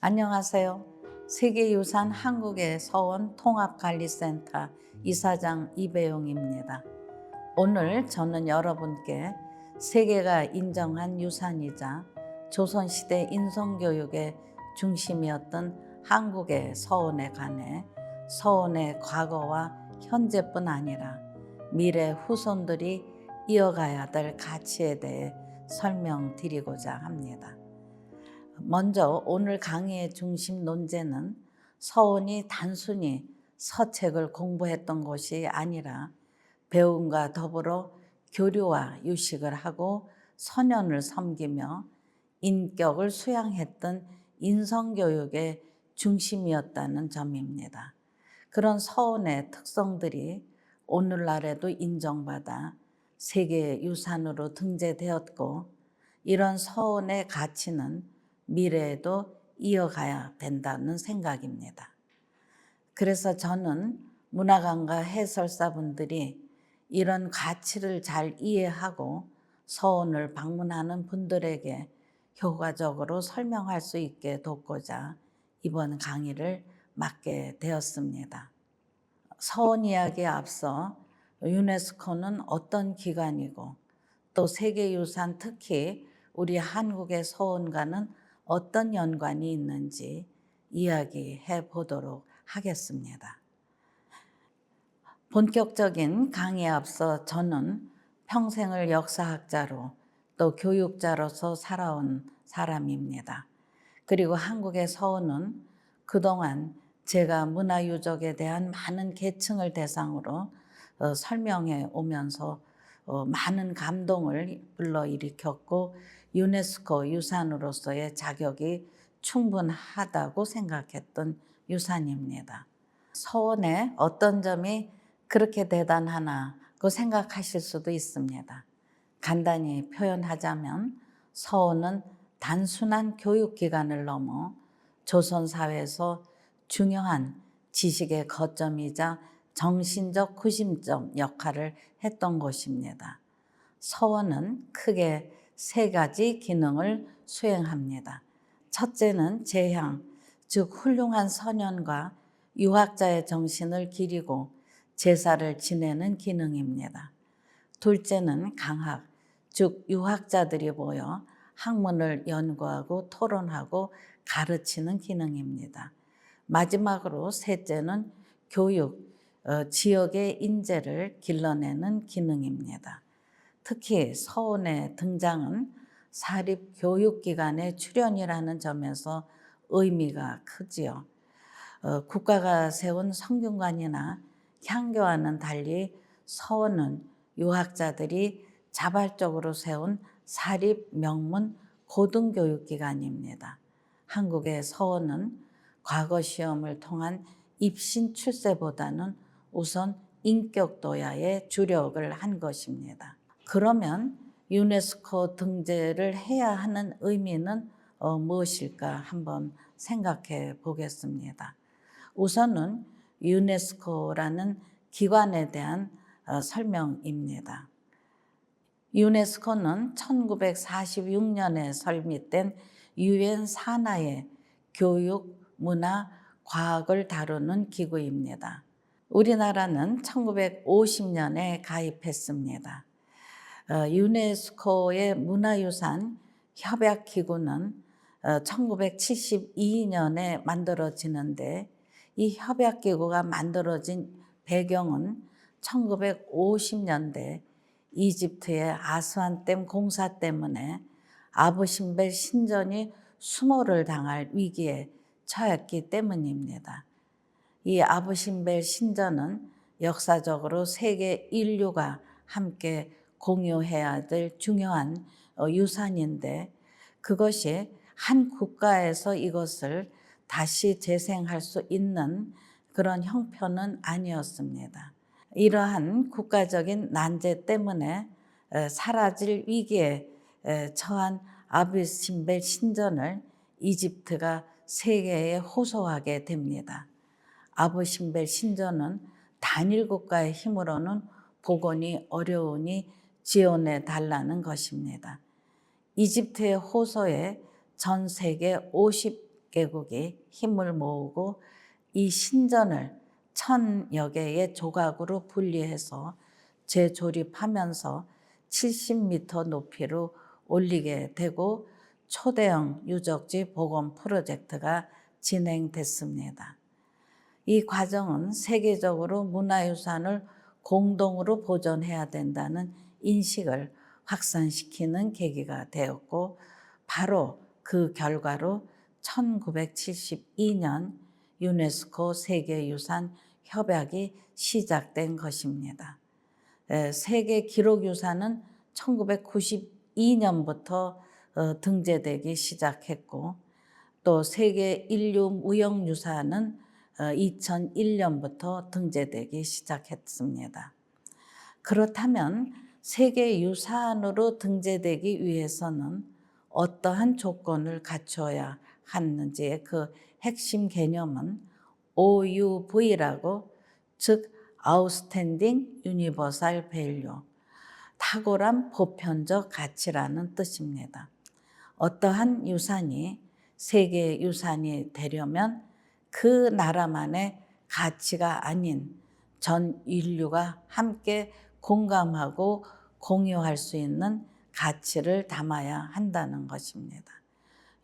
안녕하세요. 세계유산 한국의 서원 통합관리센터 이사장 이배용입니다. 오늘 저는 여러분께 세계가 인정한 유산이자 조선시대 인성교육의 중심이었던 한국의 서원에 관해 서원의 과거와 현재뿐 아니라 미래 후손들이 이어가야 될 가치에 대해 설명드리고자 합니다. 먼저 오늘 강의의 중심 논제는 서원이 단순히 서책을 공부했던 것이 아니라 배움과 더불어 교류와 유식을 하고 선연을 섬기며 인격을 수양했던 인성교육의 중심이었다는 점입니다. 그런 서원의 특성들이 오늘날에도 인정받아 세계유산으로 등재되었고, 이런 서원의 가치는 미래에도 이어가야 된다는 생각입니다. 그래서 저는 문화관과 해설사분들이 이런 가치를 잘 이해하고 서원을 방문하는 분들에게 효과적으로 설명할 수 있게 돕고자 이번 강의를 맡게 되었습니다. 서원 이야기에 앞서 유네스코는 어떤 기관이고 또 세계유산, 특히 우리 한국의 서원과는 어떤 연관이 있는지 이야기해 보도록 하겠습니다. 본격적인 강의에 앞서 저는 평생을 역사학자로 또 교육자로서 살아온 사람입니다. 그리고 한국의 서원은 그동안 제가 문화유적에 대한 많은 계층을 대상으로 설명해 오면서 많은 감동을 불러일으켰고 유네스코 유산으로서의 자격이 충분하다고 생각했던 유산입니다. 서원의 어떤 점이 그렇게 대단하나고 생각하실 수도 있습니다. 간단히 표현하자면 서원은 단순한 교육기관을 넘어 조선사회에서 중요한 지식의 거점이자 정신적 구심점 역할을 했던 것입니다. 서원은 크게 세 가지 기능을 수행합니다. 첫째는 제향, 즉 훌륭한 선연과 유학자의 정신을 기리고 제사를 지내는 기능입니다. 둘째는 강학, 즉 유학자들이 모여 학문을 연구하고 토론하고 가르치는 기능입니다. 마지막으로 셋째는 교육, 지역의 인재를 길러내는 기능입니다. 특히 서원의 등장은 사립교육기관의 출현이라는 점에서 의미가 크지요. 국가가 세운 성균관이나 향교와는 달리 서원은 유학자들이 자발적으로 세운 사립 명문 고등교육기관입니다. 한국의 서원은 과거 시험을 통한 입신 출세보다는 우선 인격도야에 주력을 한 것입니다. 그러면 유네스코 등재를 해야 하는 의미는 무엇일까 한번 생각해 보겠습니다. 우선은 유네스코라는 기관에 대한 설명입니다. 유네스코는 1946년에 설립된 유엔 산하의 교육, 문화, 과학을 다루는 기구입니다. 우리나라는 1950년에 가입했습니다. 유네스코의 문화유산 협약기구는 1972년에 만들어지는데, 이 협약기구가 만들어진 배경은 1950년대 이집트의 아스완댐 공사 때문에 아부 신벨 신전이 수모를 당할 위기에 처했기 때문입니다. 이 아부 신벨 신전은 역사적으로 세계 인류가 함께 공유해야 될 중요한 유산인데, 그것이 한 국가에서 이것을 다시 재생할 수 있는 그런 형편은 아니었습니다. 이러한 국가적인 난제 때문에 사라질 위기에 처한 아부 신벨 신전을 이집트가 세계에 호소하게 됩니다. 아부 신벨 신전은 단일 국가의 힘으로는 복원이 어려우니 지원해 달라는 것입니다. 이집트의 호소에 전 세계 개국이 힘을 모으고 이 신전을 1000여 개의 조각으로 분리해서 재조립하면서 70m 높이로 올리게 되고 초대형 유적지 복원 프로젝트가 진행됐습니다. 이 과정은 세계적으로 문화유산을 공동으로 보존해야 된다는 인식을 확산시키는 계기가 되었고, 바로 그 결과로 1972년 유네스코 세계유산 협약이 시작된 것입니다. 세계 기록유산은 1992년부터 등재되기 시작했고, 또 세계 인류 무형유산은 2001년부터 등재되기 시작했습니다. 그렇다면 세계유산으로 등재되기 위해서는 어떠한 조건을 갖춰야 하는지의 그 핵심 개념은 OUV라고, 즉 Outstanding Universal Value, 탁월한 보편적 가치라는 뜻입니다. 어떠한 유산이 세계 유산이 되려면 그 나라만의 가치가 아닌 전 인류가 함께 공감하고 공유할 수 있는 가치를 담아야 한다는 것입니다.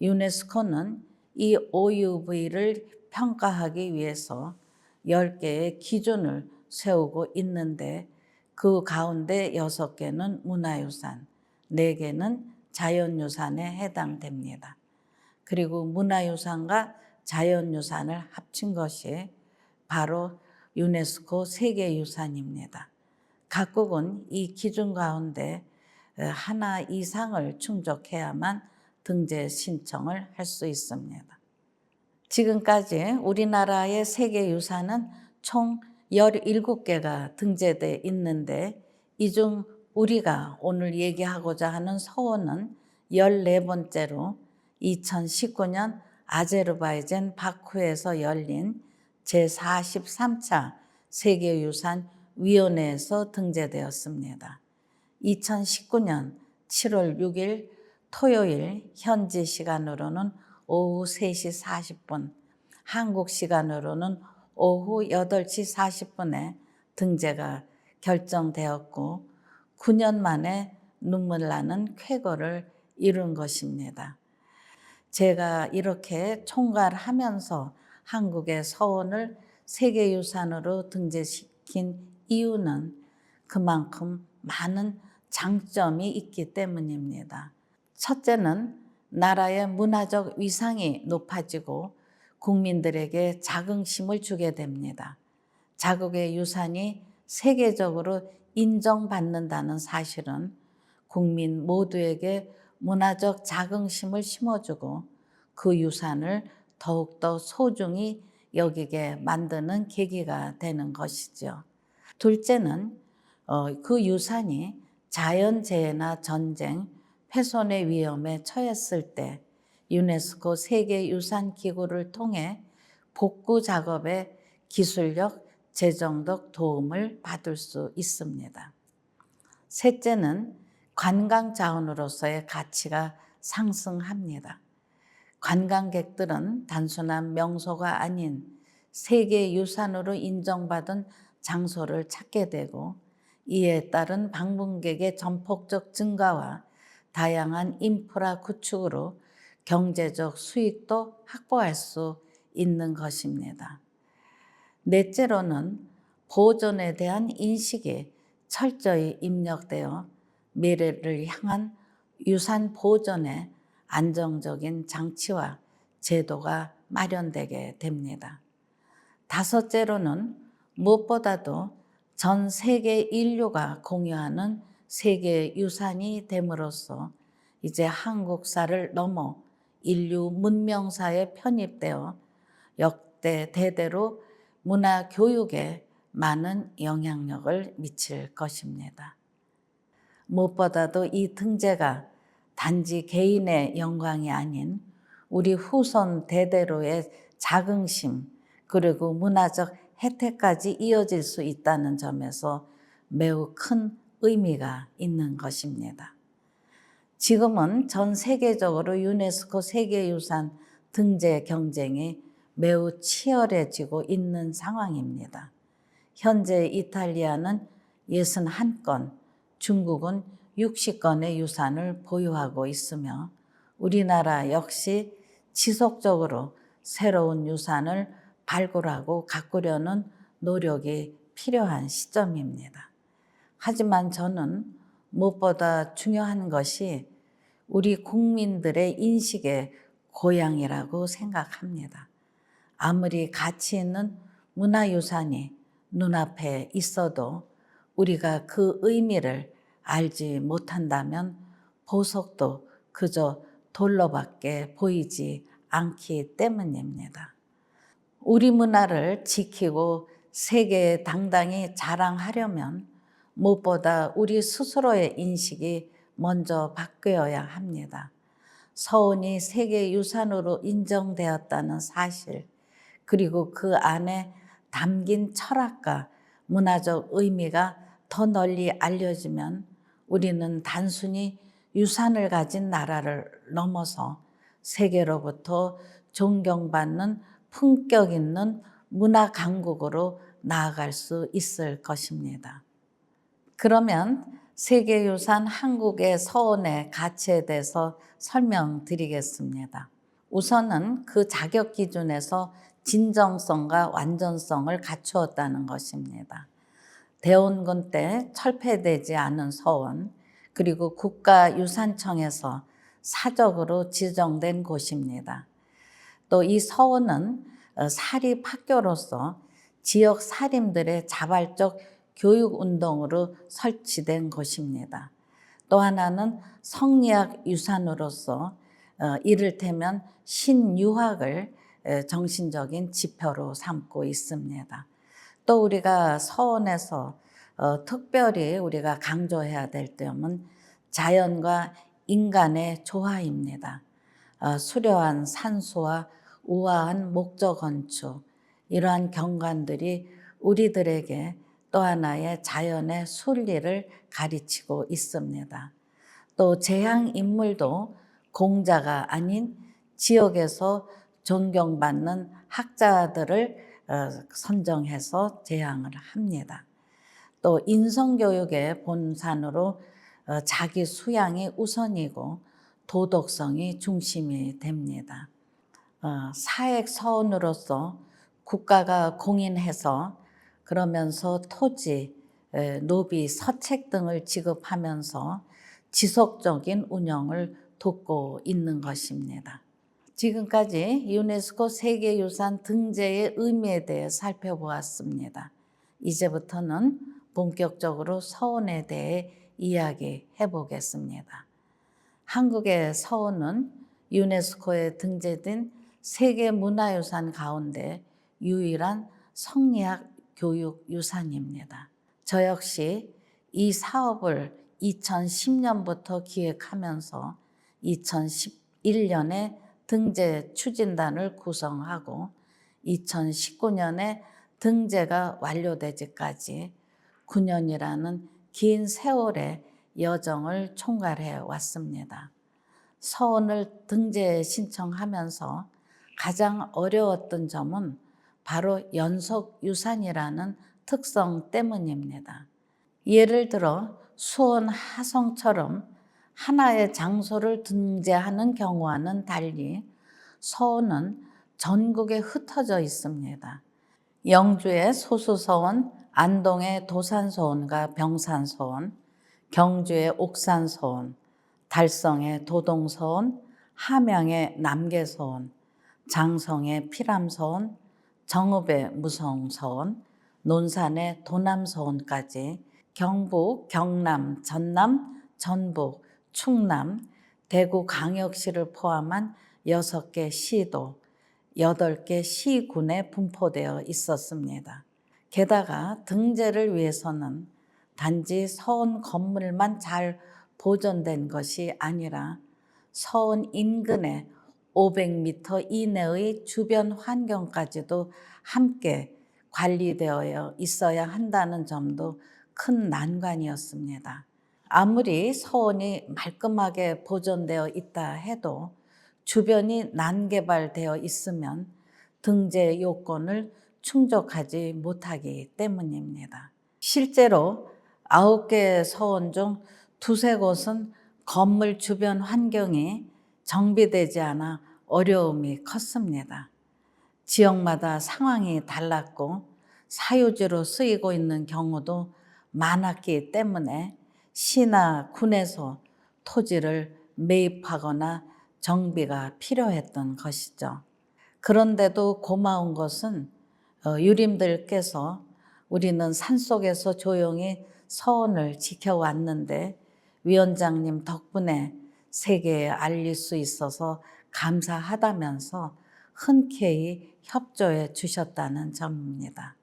유네스코는 이 OUV를 평가하기 위해서 10개의 기준을 세우고 있는데, 그 가운데 6개는 문화유산, 4개는 자연유산에 해당됩니다. 그리고 문화유산과 자연유산을 합친 것이 바로 유네스코 세계유산입니다. 각국은 이 기준 가운데 하나 이상을 충족해야만 등재 신청을 할 수 있습니다. 지금까지 우리나라의 세계유산은 총 17개가 등재되어 있는데, 이 중 우리가 오늘 얘기하고자 하는 서원은 14번째로 2019년 아제르바이잔 바쿠에서 열린 제43차 세계유산위원회에서 등재되었습니다. 2019년 7월 6일 토요일 현지 시간으로는 오후 3시 40분, 한국 시간으로는 오후 8시 40분에 등재가 결정되었고 9년 만에 눈물 나는 쾌거를 이룬 것입니다. 제가 이렇게 총괄하면서 한국의 서원을 세계유산으로 등재시킨 이유는 그만큼 많은 장점이 있기 때문입니다. 첫째는 나라의 문화적 위상이 높아지고 국민들에게 자긍심을 주게 됩니다. 자국의 유산이 세계적으로 인정받는다는 사실은 국민 모두에게 문화적 자긍심을 심어주고 그 유산을 더욱더 소중히 여기게 만드는 계기가 되는 것이죠. 둘째는 그 유산이 자연재해나 전쟁, 훼손의 위험에 처했을 때 유네스코 세계유산기구를 통해 복구 작업에 기술력, 재정적 도움을 받을 수 있습니다. 셋째는 관광자원으로서의 가치가 상승합니다. 관광객들은 단순한 명소가 아닌 세계유산으로 인정받은 장소를 찾게 되고, 이에 따른 방문객의 전폭적 증가와 다양한 인프라 구축으로 경제적 수익도 확보할 수 있는 것입니다. 넷째로는 보존에 대한 인식이 철저히 입력되어 미래를 향한 유산 보존에 안정적인 장치와 제도가 마련되게 됩니다. 다섯째로는 무엇보다도 전 세계 인류가 공유하는 세계 유산이 됨으로써 이제 한국사를 넘어 인류 문명사에 편입되어 역대 대대로 문화 교육에 많은 영향력을 미칠 것입니다. 무엇보다도 이 등재가 단지 개인의 영광이 아닌 우리 후손 대대로의 자긍심, 그리고 문화적 혜택까지 이어질 수 있다는 점에서 매우 큰 의미가 있는 것입니다. 지금은 전 세계적으로 유네스코 세계유산 등재 경쟁이 매우 치열해지고 있는 상황입니다. 현재 이탈리아는 61건, 중국은 60건의 유산을 보유하고 있으며 우리나라 역시 지속적으로 새로운 유산을 발굴하고 가꾸려는 노력이 필요한 시점입니다. 하지만 저는 무엇보다 중요한 것이 우리 국민들의 인식의 고양이라고 생각합니다. 아무리 가치 있는 문화유산이 눈앞에 있어도 우리가 그 의미를 알지 못한다면 보석도 그저 돌로밖에 보이지 않기 때문입니다. 우리 문화를 지키고 세계에 당당히 자랑하려면 무엇보다 우리 스스로의 인식이 먼저 바뀌어야 합니다. 서원이 세계유산으로 인정되었다는 사실, 그리고 그 안에 담긴 철학과 문화적 의미가 더 널리 알려지면 우리는 단순히 유산을 가진 나라를 넘어서 세계로부터 존경받는 품격 있는 문화 강국으로 나아갈 수 있을 것입니다. 그러면 세계유산 한국의 서원의 가치에 대해서 설명드리겠습니다. 우선은 그 자격 기준에서 진정성과 완전성을 갖추었다는 것입니다. 대원군 때 철폐되지 않은 서원, 그리고 국가유산청에서 사적으로 지정된 곳입니다. 또 이 서원은 사립학교로서 지역 사림들의 자발적 교육운동으로 설치된 곳입니다. 또 하나는 성리학 유산으로서 이를테면 신유학을 정신적인 지표로 삼고 있습니다. 또 우리가 서원에서 특별히 우리가 강조해야 될 점은 자연과 인간의 조화입니다. 수려한 산수와 우아한 목조 건축, 이러한 경관들이 우리들에게 또 하나의 자연의 순리를 가르치고 있습니다. 또 제향인물도 공자가 아닌 지역에서 존경받는 학자들을 선정해서 제향을 합니다. 또 인성교육의 본산으로 자기 수양이 우선이고 도덕성이 중심이 됩니다. 사액서원으로서 국가가 공인해서 그러면서 토지, 노비, 서책 등을 지급하면서 지속적인 운영을 돕고 있는 것입니다. 지금까지 유네스코 세계유산 등재의 의미에 대해 살펴보았습니다. 이제부터는 본격적으로 서원에 대해 이야기해 보겠습니다. 한국의 서원은 유네스코에 등재된 세계문화유산 가운데 유일한 성리학 교육유산입니다. 저 역시 이 사업을 2010년부터 기획하면서 2011년에 등재 추진단을 구성하고 2019년에 등재가 완료되기까지 9년이라는 긴 세월의 여정을 총괄해 왔습니다. 서원을 등재 신청하면서 가장 어려웠던 점은 바로 연속유산이라는 특성 때문입니다. 예를 들어 수원 하성처럼 하나의 장소를 등재하는 경우와는 달리 서원은 전국에 흩어져 있습니다. 영주의 소수서원, 안동의 도산서원과 병산서원, 경주의 옥산서원, 달성의 도동서원, 함양의 남계서원, 장성의 피람서원, 정읍의 무성서원, 논산의 도남서원까지 경북, 경남, 전남, 전북, 충남, 대구광역시를 포함한 6개 시도, 8개 시군에 분포되어 있었습니다. 게다가 등재를 위해서는 단지 서원 건물만 잘 보존된 것이 아니라 서원 인근의 500m 이내의 주변 환경까지도 함께 관리되어 있어야 한다는 점도 큰 난관이었습니다. 아무리 서원이 말끔하게 보존되어 있다 해도 주변이 난개발되어 있으면 등재 요건을 충족하지 못하기 때문입니다. 실제로 9개 서원 중 2~3곳은 건물 주변 환경이 정비되지 않아 어려움이 컸습니다. 지역마다 상황이 달랐고 사유지로 쓰이고 있는 경우도 많았기 때문에 시나 군에서 토지를 매입하거나 정비가 필요했던 것이죠. 그런데도 고마운 것은 유림들께서 우리는 산속에서 조용히 서원을 지켜왔는데 위원장님 덕분에 세계에 알릴 수 있어서 감사하다면서 흔쾌히 협조해 주셨다는 점입니다.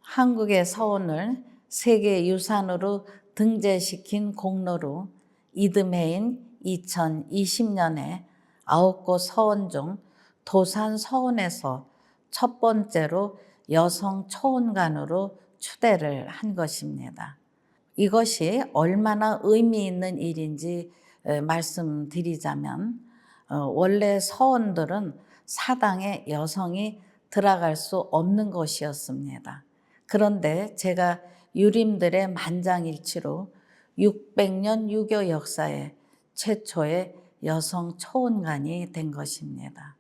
한국의 서원을 세계유산으로 등재시킨 공로로 이듬해인 2020년에 9곳 서원 중 도산 서원에서 첫 번째로 여성 초원관으로 추대를 한 것입니다. 이것이 얼마나 의미 있는 일인지 말씀드리자면 원래 서원들은 사당에 여성이 들어갈 수 없는 곳이었습니다. 그런데 제가 유림들의 만장일치로 600년 유교 역사에 최초의 여성 초원관이 된 것입니다.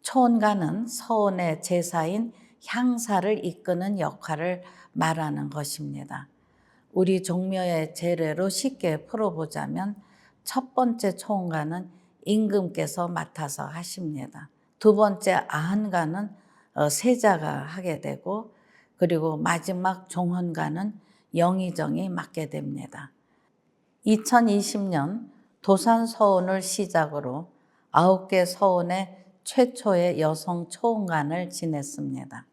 초원관은 서원의 제사인 향사를 이끄는 역할을 말하는 것입니다. 우리 종묘의 제례로 쉽게 풀어보자면 첫 번째 초원관은 임금께서 맡아서 하십니다. 두 번째 아흔관은 세자가 하게 되고 그리고 마지막 종헌관은 영의정이 맡게 됩니다. 2020년 도산 서원을 시작으로 9개 서원의 최초의 여성 초원관을 지냈습니다.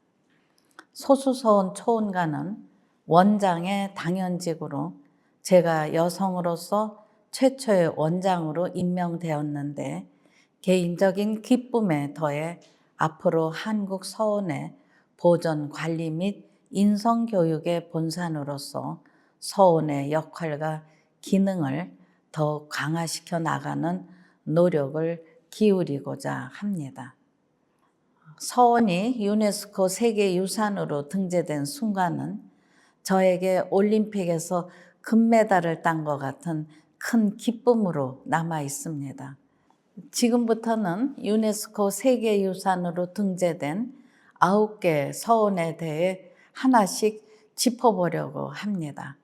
소수서원 초원관은 원장의 당연직으로 제가 여성으로서 최초의 원장으로 임명되었는데 개인적인 기쁨에 더해 앞으로 한국 서원의 보존 관리 및 인성교육의 본산으로서 서원의 역할과 기능을 더욱 강화시켜 나가는 노력을 기울이고자 합니다. 서원이 유네스코 세계유산으로 등재된 순간은 저에게 올림픽에서 금메달을 딴 것 같은 큰 기쁨으로 남아 있습니다. 지금부터는 유네스코 세계유산으로 등재된 9개 서원에 대해 하나씩 짚어보려고 합니다.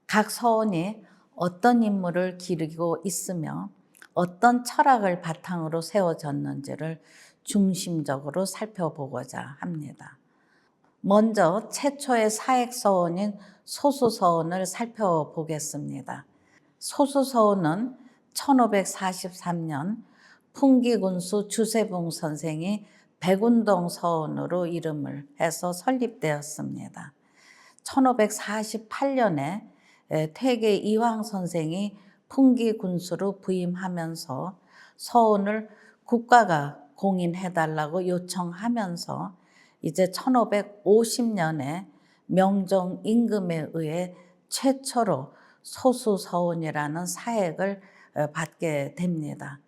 각 서원이 어떤 임무를 기르고 있으며 어떤 철학을 바탕으로 세워졌는지를 중심적으로 살펴보고자 합니다. 먼저 최초의 사액서원인 소수서원을 살펴보겠습니다. 소수서원은 1543년 풍기군수 주세봉 선생이 백운동 서원으로 이름을 해서 설립되었습니다. 1548년에 퇴계 이황 선생이 풍기군수로 부임하면서 서원을 국가가 공인해달라고 요청하면서 이제 1550년에 명종 임금에 의해 최초로 소수서원이라는 사액을 받게 됩니다.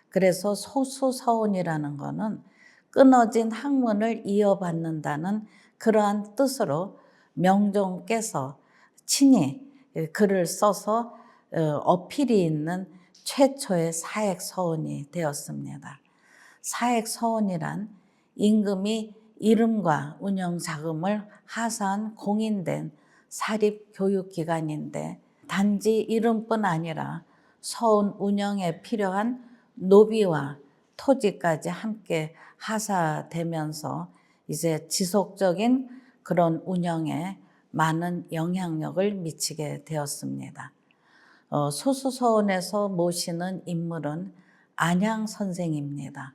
그래서 소수서원이라는 것은 끊어진 학문을 이어받는다는 그러한 뜻으로 명종께서 친히 글을 써서 어필이 있는 최초의 사액서원이 되었습니다. 사액서원이란 임금이 이름과 운영자금을 하사한 공인된 사립교육기관인데 단지 이름뿐 아니라 서원 운영에 필요한 노비와 토지까지 함께 하사되면서 이제 지속적인 그런 운영에 많은 영향력을 미치게 되었습니다. 소수서원에서 모시는 인물은 안양 선생입니다.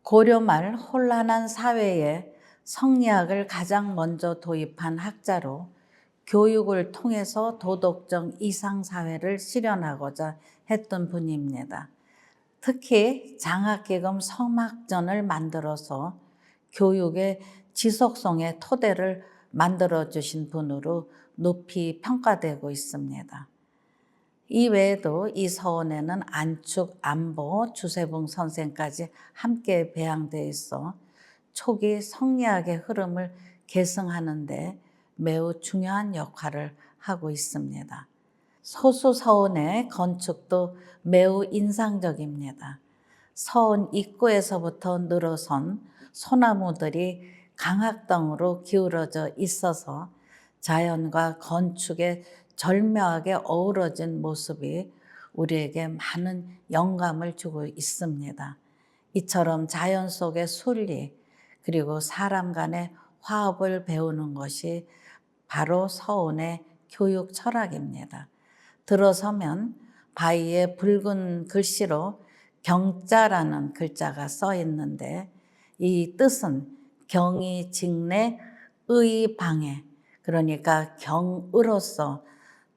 고려 말 혼란한 사회에 성리학을 가장 먼저 도입한 학자로 교육을 통해서 도덕적 이상사회를 실현하고자 했던 분입니다. 특히 장학기금 성막전을 만들어서 교육의 지속성의 토대를 만들어 주신 분으로 높이 평가되고 있습니다. 이 외에도 이 서원에는 안축, 안보, 주세봉 선생까지 함께 배양되어 있어 초기 성리학의 흐름을 계승하는 데 매우 중요한 역할을 하고 있습니다. 소수 서원의 건축도 매우 인상적입니다. 서원 입구에서부터 늘어선 소나무들이 강학덩으로 기울어져 있어서 자연과 건축의 절묘하게 어우러진 모습이 우리에게 많은 영감을 주고 있습니다. 이처럼 자연 속의 순리 그리고 사람 간의 화합을 배우는 것이 바로 서원의 교육 철학입니다. 들어서면 바위에 붉은 글씨로 경자라는 글자가 써 있는데 이 뜻은 경이 직내 의 방해, 그러니까 경으로서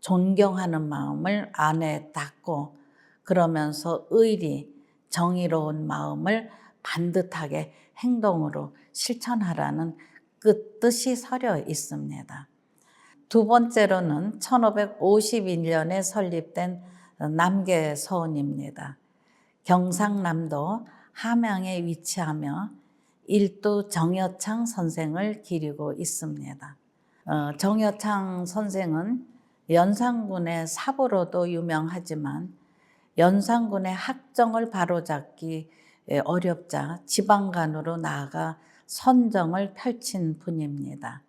존경하는 마음을 안에 닫고 그러면서 의리, 정의로운 마음을 반듯하게 행동으로 실천하라는 그 뜻이 서려 있습니다. 두 번째로는 1551년에 설립된 남계서원입니다. 경상남도 함양에 위치하며 일도 정여창 선생을 기리고 있습니다. 정여창 선생은 연산군의 사부로도 유명하지만 연산군의 학정을 바로잡기 어렵자 지방간으로 나아가 선정을 펼친 분입니다.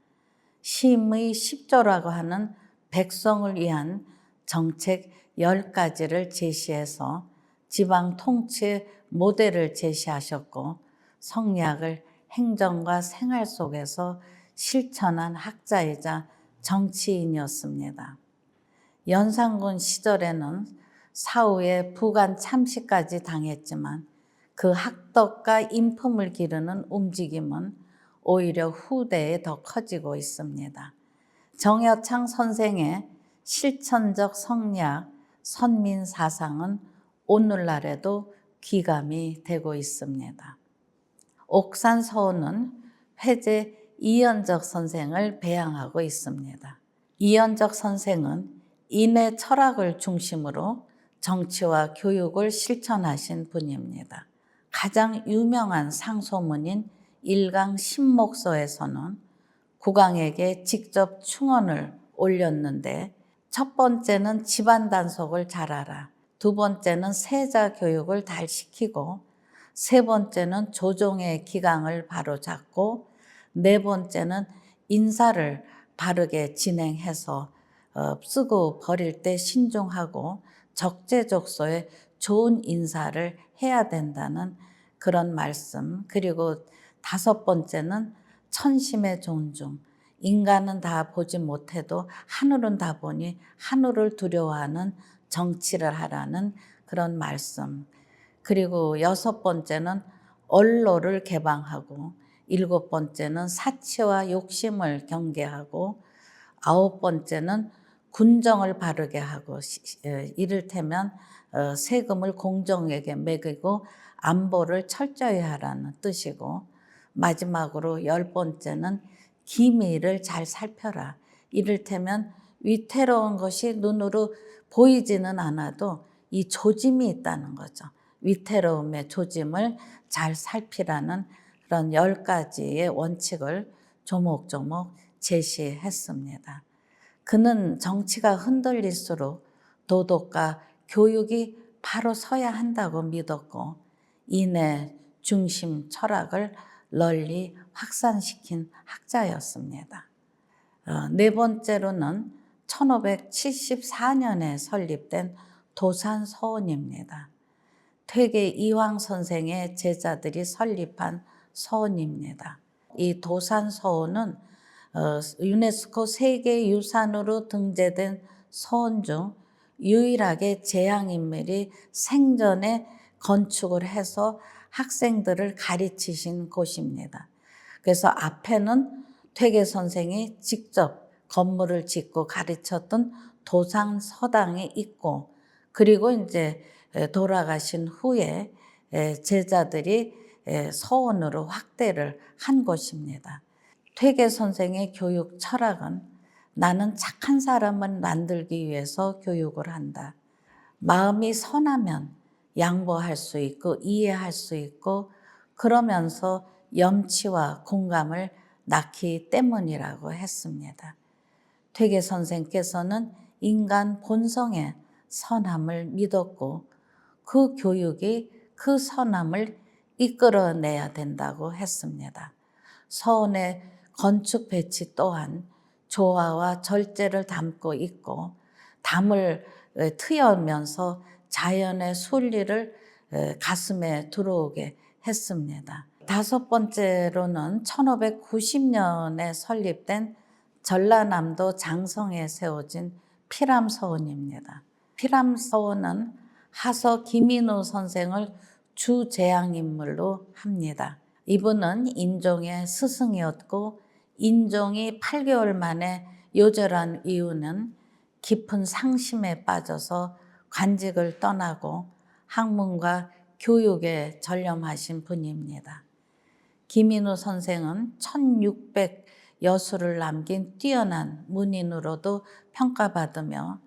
심의 10조라고 하는 백성을 위한 정책 10가지를 제시해서 지방 통치 모델을 제시하셨고 성리학을 행정과 생활 속에서 실천한 학자이자 정치인이었습니다. 연산군 시절에는 사후에 부관 참시까지 당했지만 그 학덕과 인품을 기르는 움직임은 오히려 후대에 더 커지고 있습니다. 정여창 선생의 실천적 성리학, 선민사상은 오늘날에도 귀감이 되고 있습니다. 옥산서원은 회제 이연적 선생을 배양하고 있습니다. 이연적 선생은 인의 철학을 중심으로 정치와 교육을 실천하신 분입니다. 가장 유명한 상소문인 일강 신목서에서는 국왕에게 직접 충언을 올렸는데 첫 번째는 집안 단속을 잘하라. 두 번째는 세자 교육을 잘 시키고 세 번째는 조정의 기강을 바로잡고 네 번째는 인사를 바르게 진행해서 쓰고 버릴 때 신중하고 적재적소에 좋은 인사를 해야 된다는 그런 말씀. 그리고 다섯 번째는 천심의 존중. 인간은 다 보지 못해도 하늘은 다 보니 하늘을 두려워하는 정치를 하라는 그런 말씀. 그리고 여섯 번째는 언로를 개방하고 일곱 번째는 사치와 욕심을 경계하고 아홉 번째는 군정을 바르게 하고 이를테면 세금을 공정에게 매기고 안보를 철저히 하라는 뜻이고 마지막으로 열 번째는 기미를 잘 살펴라. 이를테면 위태로운 것이 눈으로 보이지는 않아도 이 조짐이 있다는 거죠. 위태로움의 조짐을 잘 살피라는 그런 10가지의 원칙을 조목조목 제시했습니다. 그는 정치가 흔들릴수록 도덕과 교육이 바로 서야 한다고 믿었고 인의 중심 철학을 널리 확산시킨 학자였습니다. 네 번째로는 1574년에 설립된 도산서원입니다. 퇴계 이황 선생의 제자들이 설립한 서원입니다. 이 도산서원은 유네스코 세계유산으로 등재된 서원 중 유일하게 재향인물이 생전에 건축을 해서 학생들을 가르치신 곳입니다. 그래서 앞에는 퇴계 선생이 직접 건물을 짓고 가르쳤던 도산서당이 있고 그리고 이제 돌아가신 후에 제자들이 서원으로 확대를 한 곳입니다. 퇴계 선생의 교육 철학은 나는 착한 사람을 만들기 위해서 교육을 한다. 마음이 선하면 양보할 수 있고 이해할 수 있고 그러면서 염치와 공감을 낳기 때문이라고 했습니다. 퇴계 선생께서는 인간 본성의 선함을 믿었고 그 교육이 그 선함을 이끌어내야 된다고 했습니다. 서원의 건축 배치 또한 조화와 절제를 담고 있고 담을 트여면서 자연의 순리를 가슴에 들어오게 했습니다. 다섯 번째로는 1590년에 설립된 전라남도 장성에 세워진 피람서원입니다. 피람서원은 하서 김인우 선생을 주재앙인물로 합니다. 이분은 인종의 스승이었고 인종이 8개월 만에 요절한 이유는 깊은 상심에 빠져서 관직을 떠나고 학문과 교육에 전념하신 분입니다. 김인우 선생은 1600 여수를 남긴 뛰어난 문인으로도 평가받으며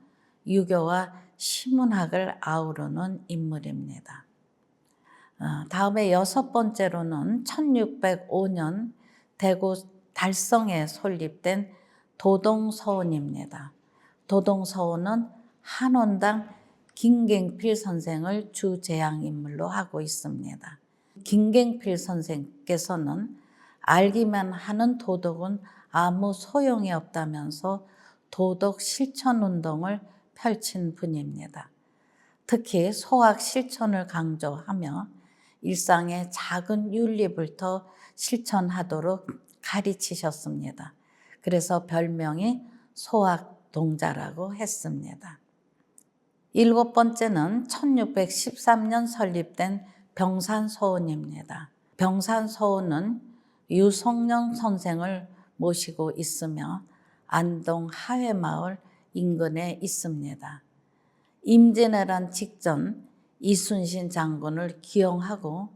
유교와 시문학을 아우르는 인물입니다. 다음에 여섯 번째로는 1605년 대구 달성에 설립된 도동서원입니다. 도동서원은 한원당 김갱필 선생을 주재앙인물로 하고 있습니다. 김갱필 선생께서는 알기만 하는 도덕은 아무 소용이 없다면서 도덕 실천운동을 펼친 분입니다. 특히 소학 실천을 강조하며 일상의 작은 윤리부터 실천하도록 가르치셨습니다. 그래서 별명이 소학동자라고 했습니다. 일곱 번째는 1613년 설립된 병산서원입니다. 병산서원은 유성령 선생을 모시고 있으며 안동 하회마을 인근에 있습니다. 임진왜란 직전 이순신 장군을 기용하고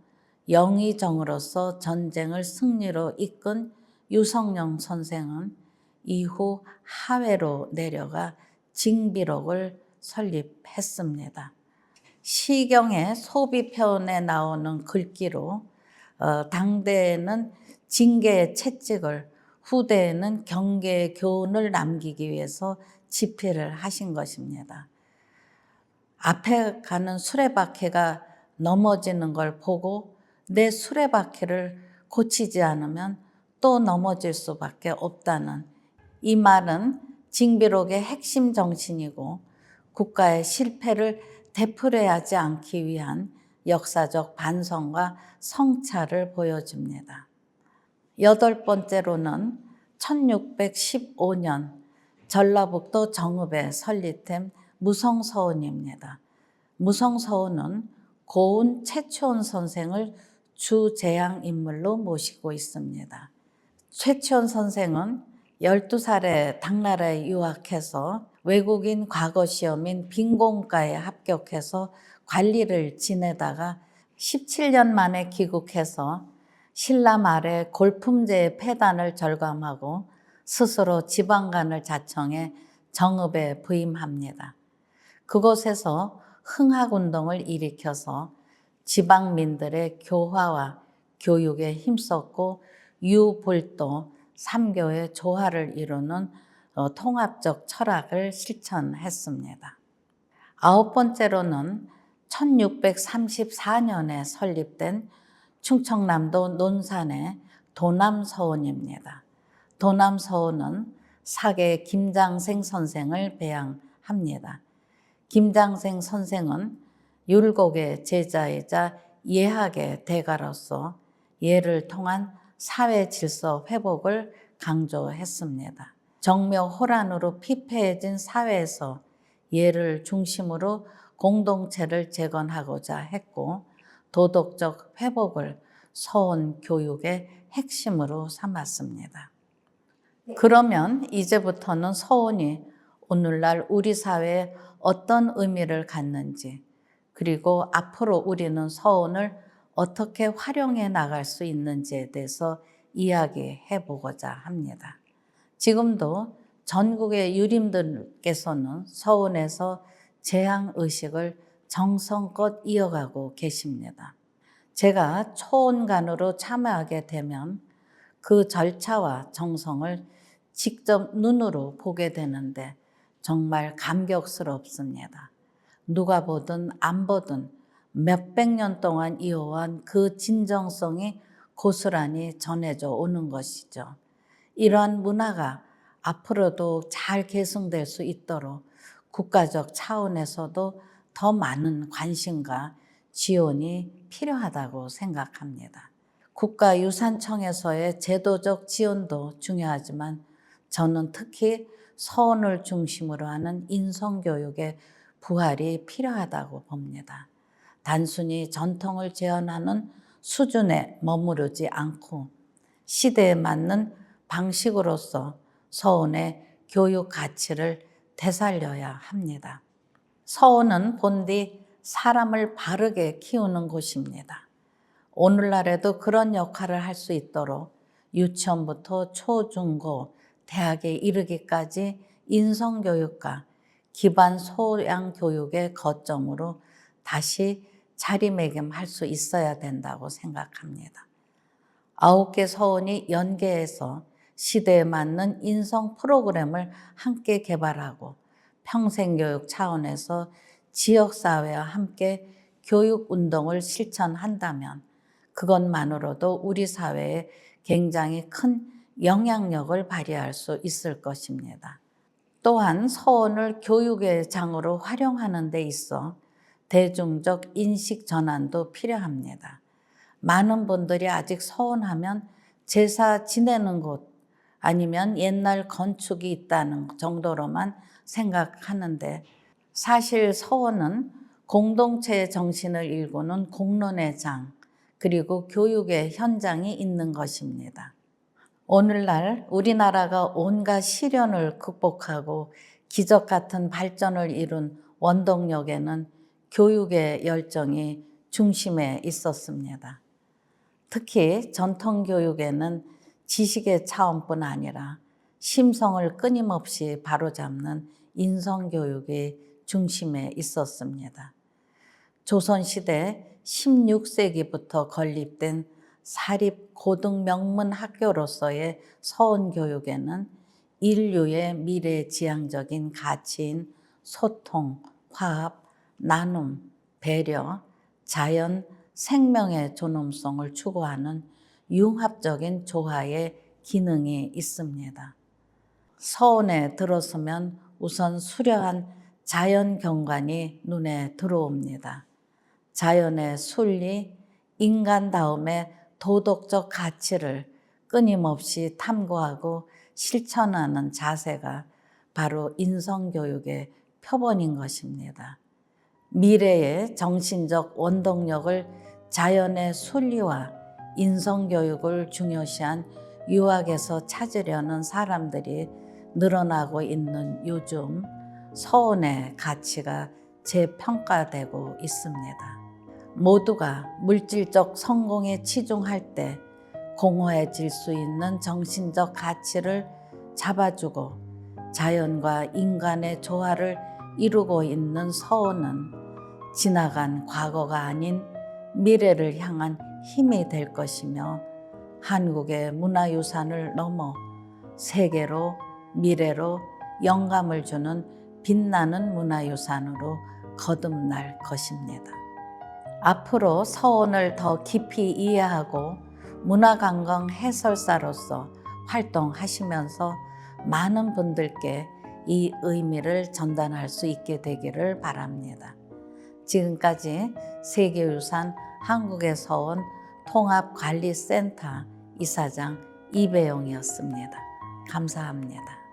영의정으로서 전쟁을 승리로 이끈 유성령 선생은 이후 하회로 내려가 징비록을 설립했습니다. 시경의 소비편에 나오는 글귀로 당대에는 징계의 채찍을, 후대에는 경계의 교훈을 남기기 위해서 집필을 하신 것입니다. 앞에 가는 수레바퀴가 넘어지는 걸 보고 내 수레바퀴를 고치지 않으면 또 넘어질 수밖에 없다는 이 말은 징비록의 핵심 정신이고 국가의 실패를 되풀이하지 않기 위한 역사적 반성과 성찰을 보여줍니다. 여덟 번째로는 1615년 전라북도 정읍에 설립된 무성서원입니다. 무성서원은 고운 최초원 선생을 주재앙인물로 모시고 있습니다. 최초원 선생은 12살에 당나라에 유학해서 외국인 과거시험인 빈공과에 합격해서 관리를 지내다가 17년 만에 귀국해서 신라 아래 골품제의 폐단을 절감하고 스스로 지방간을 자청해 정읍에 부임합니다. 그곳에서 흥학운동을 일으켜서 지방민들의 교화와 교육에 힘썼고 유볼도 3교의 조화를 이루는 통합적 철학을 실천했습니다. 아홉 번째로는 1634년에 설립된 충청남도 논산의 도남서원입니다. 도남서원은 사계 김장생 선생을 배양합니다. 김장생 선생은 율곡의 제자이자 예학의 대가로서 예를 통한 사회 질서 회복을 강조했습니다. 정묘호란으로 피폐해진 사회에서 예를 중심으로 공동체를 재건하고자 했고 도덕적 회복을 서원 교육의 핵심으로 삼았습니다. 그러면 이제부터는 서원이 오늘날 우리 사회에 어떤 의미를 갖는지 그리고 앞으로 우리는 서원을 어떻게 활용해 나갈 수 있는지에 대해서 이야기해 보고자 합니다. 지금도 전국의 유림들께서는 서원에서 제향의식을 정성껏 이어가고 계십니다. 제가 초원간으로 참여하게 되면 그 절차와 정성을 직접 눈으로 보게 되는데 정말 감격스럽습니다. 누가 보든 안 보든 몇백 년 동안 이어온 그 진정성이 고스란히 전해져 오는 것이죠. 이러한 문화가 앞으로도 잘 계승될 수 있도록 국가적 차원에서도 더 많은 관심과 지원이 필요하다고 생각합니다. 국가유산청에서의 제도적 지원도 중요하지만 저는 특히 서원을 중심으로 하는 인성교육의 부활이 필요하다고 봅니다. 단순히 전통을 재현하는 수준에 머무르지 않고 시대에 맞는 방식으로서 서원의 교육 가치를 되살려야 합니다. 서원은 본디 사람을 바르게 키우는 곳입니다. 오늘날에도 그런 역할을 할 수 있도록 유치원부터 초, 중, 고, 대학에 이르기까지 인성교육과 기반 소양교육의 거점으로 다시 자리매김할 수 있어야 된다고 생각합니다. 9개 서원이 연계해서 시대에 맞는 인성 프로그램을 함께 개발하고 평생교육 차원에서 지역사회와 함께 교육운동을 실천한다면 그것만으로도 우리 사회에 굉장히 큰 영향력을 발휘할 수 있을 것입니다. 또한 서원을 교육의 장으로 활용하는 데 있어 대중적 인식 전환도 필요합니다. 많은 분들이 아직 서원하면 제사 지내는 곳 아니면 옛날 건축이 있다는 정도로만 생각하는데 사실 서원은 공동체의 정신을 일구는 공론의 장 그리고 교육의 현장이 있는 것입니다. 오늘날 우리나라가 온갖 시련을 극복하고 기적 같은 발전을 이룬 원동력에는 교육의 열정이 중심에 있었습니다. 특히 전통교육에는 지식의 차원뿐 아니라 심성을 끊임없이 바로잡는 인성교육이 중심에 있었습니다. 조선시대 16세기부터 건립된 사립고등명문학교로서의 서원교육에는 인류의 미래지향적인 가치인 소통, 화합, 나눔, 배려, 자연, 생명의 존엄성을 추구하는 융합적인 조화의 기능이 있습니다. 서원에 들어서면 우선 수려한 자연 경관이 눈에 들어옵니다. 자연의 순리, 인간다움의 도덕적 가치를 끊임없이 탐구하고 실천하는 자세가 바로 인성교육의 표본인 것입니다. 미래의 정신적 원동력을 자연의 순리와 인성교육을 중요시한 유학에서 찾으려는 사람들이 늘어나고 있는 요즘 서원의 가치가 재평가되고 있습니다. 모두가 물질적 성공에 치중할 때 공허해질 수 있는 정신적 가치를 잡아주고 자연과 인간의 조화를 이루고 있는 서원은 지나간 과거가 아닌 미래를 향한 힘이 될 것이며 한국의 문화유산을 넘어 세계로 미래로 영감을 주는 빛나는 문화유산으로 거듭날 것입니다. 앞으로 서원을 더 깊이 이해하고 문화관광 해설사로서 활동하시면서 많은 분들께 이 의미를 전달할 수 있게 되기를 바랍니다. 지금까지 세계유산 한국의 서원 통합관리센터 이사장 이배용이었습니다. 감사합니다.